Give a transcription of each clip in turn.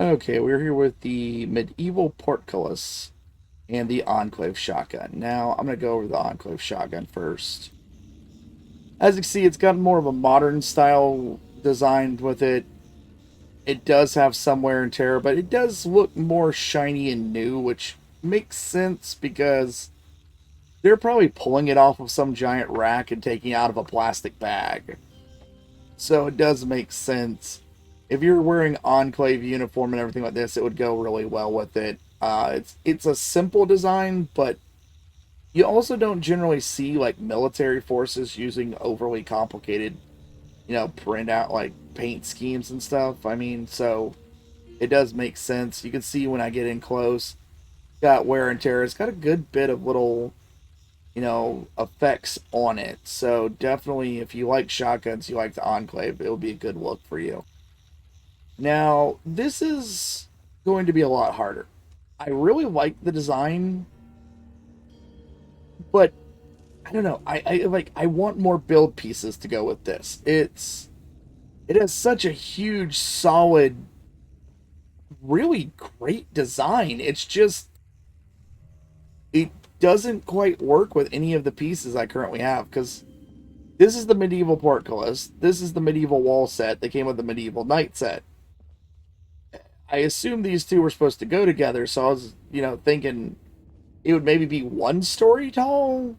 Okay, we're here with the medieval Portcullis and the Enclave Shotgun. Now, I'm going to go over the Enclave Shotgun first. As you can see, it's got more of a modern style designed with it. It does have some wear and tear, but it does look more shiny and new, which makes sense because they're probably pulling it off of some giant rack and taking it out of a plastic bag. So it does make sense. If you're wearing Enclave uniform and everything like this, it would go really well with it. It's a simple design, but you also don't generally see like military forces using overly complicated, print out like paint schemes and stuff. I mean, so it does make sense. You can see when I get in close, got wear and tear. It's got a good bit of little, effects on it. So definitely, if you like shotguns, you like the Enclave, it'll be a good look for you. Now, this is going to be a lot harder. I really like the design, but I don't know. I want more build pieces to go with this. It has such a huge, solid, really great design. It's just it doesn't quite work with any of the pieces I currently have because this is the medieval portcullis. This is the medieval wall set that came with the medieval knight set. I assumed these two were supposed to go together, so I was, thinking it would maybe be one story tall,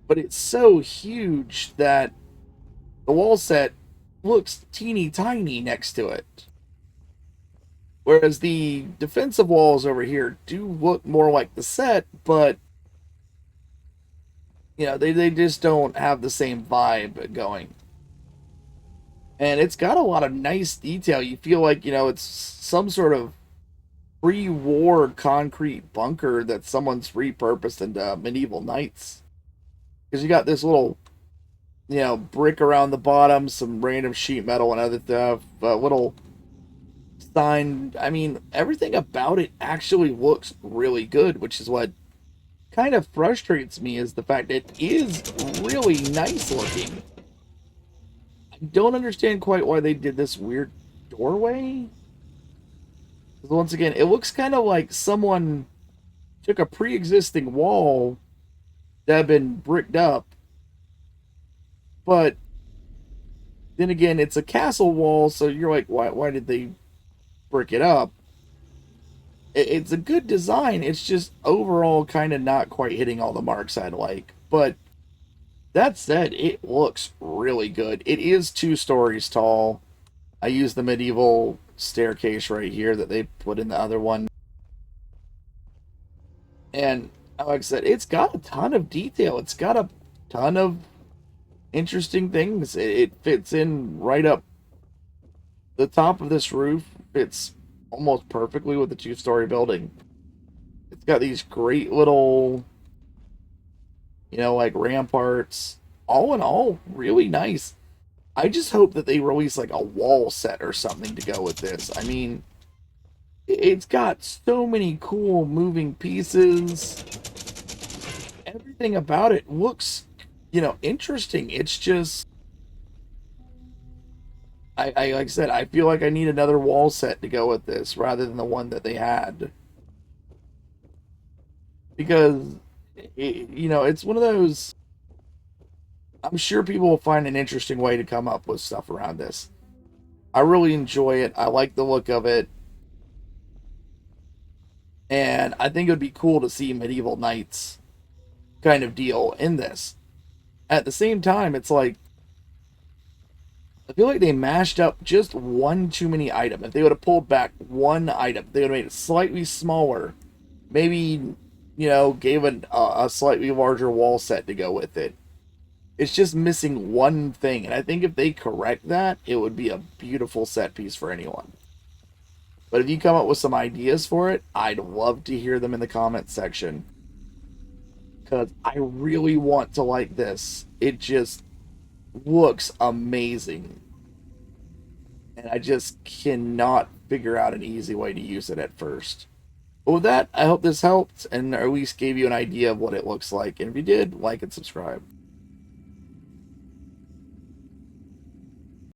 but it's so huge that the wall set looks teeny tiny next to it. Whereas the defensive walls over here do look more like the set, but they just don't have the same vibe going. And it's got a lot of nice detail. You feel like, it's some sort of pre-war concrete bunker that someone's repurposed into medieval knights. Because you got this little, brick around the bottom, some random sheet metal and other stuff, a little sign. I mean, everything about it actually looks really good, which is what kind of frustrates me is the fact that it is really nice looking. I don't understand quite why they did this weird doorway. Once again, it looks kind of like someone took a pre-existing wall that had been bricked up, but then again, it's a castle wall, so you're like, why did they brick it up? It's a good design. It's just overall kind of not quite hitting all the marks I'd like. But that said, it looks really good. It is 2 stories tall. I use the medieval staircase right here that they put in the other one. And like I said, it's got a ton of detail. It's got a ton of interesting things. It fits in right up the top of this roof. Fits almost perfectly with the 2 story building. It's got these great little, like ramparts. All in all, really nice. I just hope that they release like a wall set or something to go with this. I mean, it's got so many cool moving pieces. Everything about it looks, interesting. It's just, like I said, I feel like I need another wall set to go with this rather than the one that they had. Because, it's one of those. I'm sure people will find an interesting way to come up with stuff around this. I really enjoy it. I like the look of it. And I think it would be cool to see medieval knights kind of deal in this. At the same time, it's like, I feel like they mashed up just one too many item. If they would have pulled back one item, they would have made it slightly smaller. Maybe, gave a slightly larger wall set to go with it. It's just missing one thing. And I think if they correct that, it would be a beautiful set piece for anyone. But if you come up with some ideas for it, I'd love to hear them in the comments section. Because I really want to like this. It just looks amazing. And I just cannot figure out an easy way to use it at first. But with that, I hope this helped and at least gave you an idea of what it looks like. And if you did, like and subscribe.